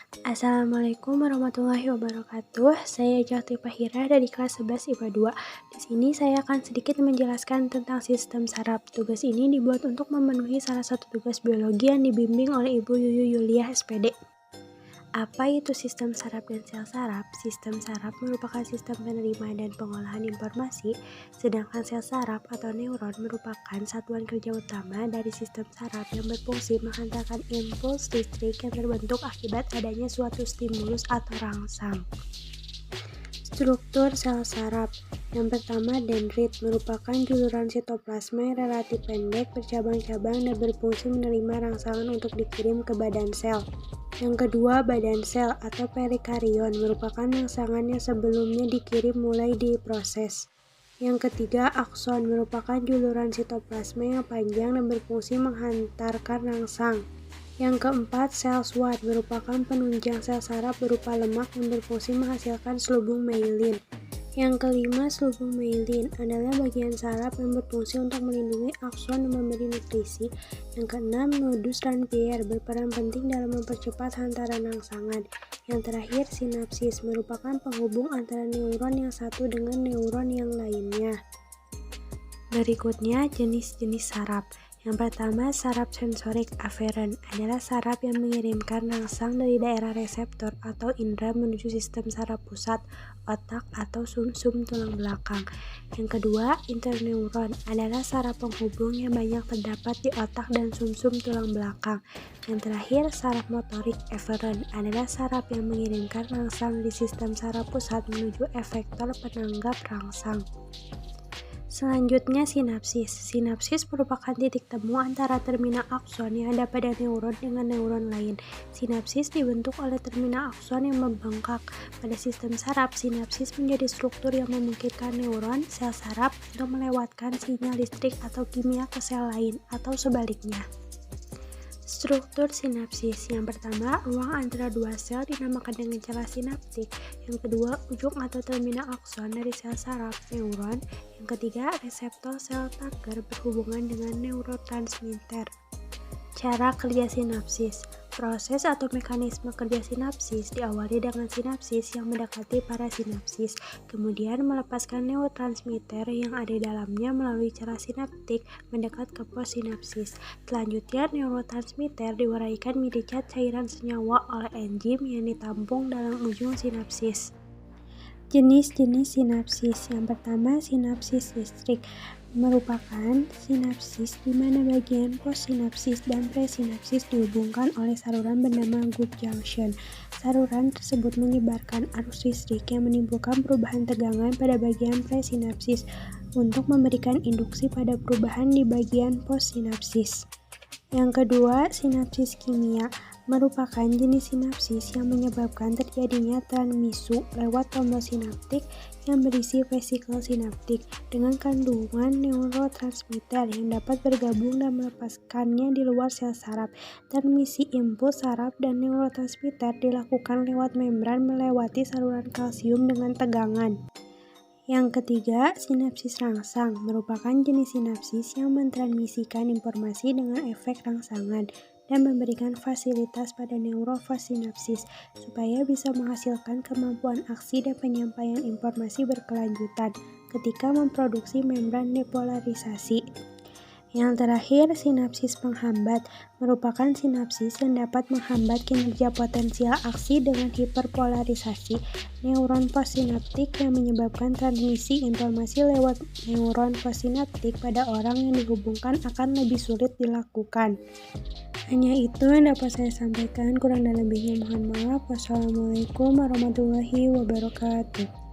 Assalamualaikum warahmatullahi wabarakatuh. Saya Jati Fahira dari kelas 11 IPA 2. Di sini saya akan sedikit menjelaskan tentang sistem saraf. Tugas ini dibuat untuk memenuhi salah satu tugas biologi yang dibimbing oleh Ibu Yuyu Yuliah SPD. Apa itu sistem saraf dan sel saraf? Sistem saraf merupakan sistem penerima dan pengolahan informasi, sedangkan sel saraf atau neuron merupakan satuan kerja utama dari sistem saraf yang berfungsi menghantarkan impuls listrik yang terbentuk akibat adanya suatu stimulus atau rangsang. Struktur sel saraf. Yang pertama, dendrit merupakan juluran sitoplasma yang relatif pendek, bercabang-cabang, dan berfungsi menerima rangsangan untuk dikirim ke badan sel. Yang kedua, badan sel atau perikarion merupakan rangsangan yang sebelumnya dikirim mulai diproses. Yang ketiga, akson merupakan juluran sitoplasma yang panjang dan berfungsi menghantarkan rangsang. Yang keempat, sel SWAT merupakan penunjang sel saraf berupa lemak yang berfungsi menghasilkan selubung myelin. Yang kelima, selubung myelin adalah bagian saraf yang berfungsi untuk melindungi akson dan memberi nutrisi. Yang keenam, nodus Ranvier berperan penting dalam mempercepat hantaran rangsangan. Yang terakhir, sinapsis merupakan penghubung antara neuron yang satu dengan neuron yang lainnya. Berikutnya, jenis-jenis saraf. Yang pertama, saraf sensorik aferen adalah saraf yang mengirimkan rangsang dari daerah reseptor atau indera menuju sistem saraf pusat, otak, atau sumsum tulang belakang. Yang kedua, interneuron adalah saraf penghubung yang banyak terdapat di otak dan sumsum tulang belakang. Yang terakhir, saraf motorik eferen adalah saraf yang mengirimkan rangsang di sistem saraf pusat menuju efektor penanggap rangsang. Selanjutnya, sinapsis. Sinapsis merupakan titik temu antara terminal akson yang ada pada neuron dengan neuron lain. Sinapsis dibentuk oleh terminal akson yang membengkak. Pada sistem saraf, sinapsis menjadi struktur yang memungkinkan neuron, sel saraf, untuk melewatkan sinyal listrik atau kimia ke sel lain, atau sebaliknya. Struktur sinapsis. Yang pertama, ruang antara dua sel dinamakan dengan celah sinaptik. Yang kedua, ujung atau terminal akson dari sel saraf, neuron. Yang ketiga, reseptor sel Tucker berhubungan dengan neurotransmitter. Cara kerja sinapsis. Proses atau mekanisme kerja sinapsis diawali dengan sinapsis yang mendekati parasinapsis, kemudian melepaskan neurotransmitter yang ada di dalamnya melalui celah sinaptik mendekat ke postsinapsis. Selanjutnya, neurotransmitter diuraikan menjadi zat cairan senyawa oleh enzim yang ditampung dalam ujung sinapsis. Jenis-jenis sinapsis. Yang pertama, sinapsis listrik merupakan sinapsis di mana bagian postsinapsis dan presinapsis dihubungkan oleh saluran bernama good junction. Saluran tersebut menyebarkan arus listrik yang menimbulkan perubahan tegangan pada bagian presinapsis untuk memberikan induksi pada perubahan di bagian postsinapsis. Yang kedua, sinapsis kimia merupakan jenis sinapsis yang menyebabkan terjadinya transmisi lewat tombol sinaptik yang berisi vesikel sinaptik dengan kandungan neurotransmitter yang dapat bergabung dan melepaskannya di luar sel saraf. Transmisi impuls saraf dan neurotransmitter dilakukan lewat membran melewati saluran kalsium dengan tegangan. Yang ketiga, sinapsis rangsang merupakan jenis sinapsis yang mentransmisikan informasi dengan efek rangsangan dan memberikan fasilitas pada neurofassinapsis supaya bisa menghasilkan kemampuan aksi dan penyampaian informasi berkelanjutan ketika memproduksi membran depolarisasi. Yang terakhir, sinapsis penghambat merupakan sinapsis yang dapat menghambat kinerja potensial aksi dengan hiperpolarisasi neuron postsinaptik yang menyebabkan transmisi informasi lewat neuron postsinaptik pada orang yang dihubungkan akan lebih sulit dilakukan. Hanya itu yang dapat saya sampaikan, kurang dan lebihnya mohon maaf. Wassalamualaikum warahmatullahi wabarakatuh.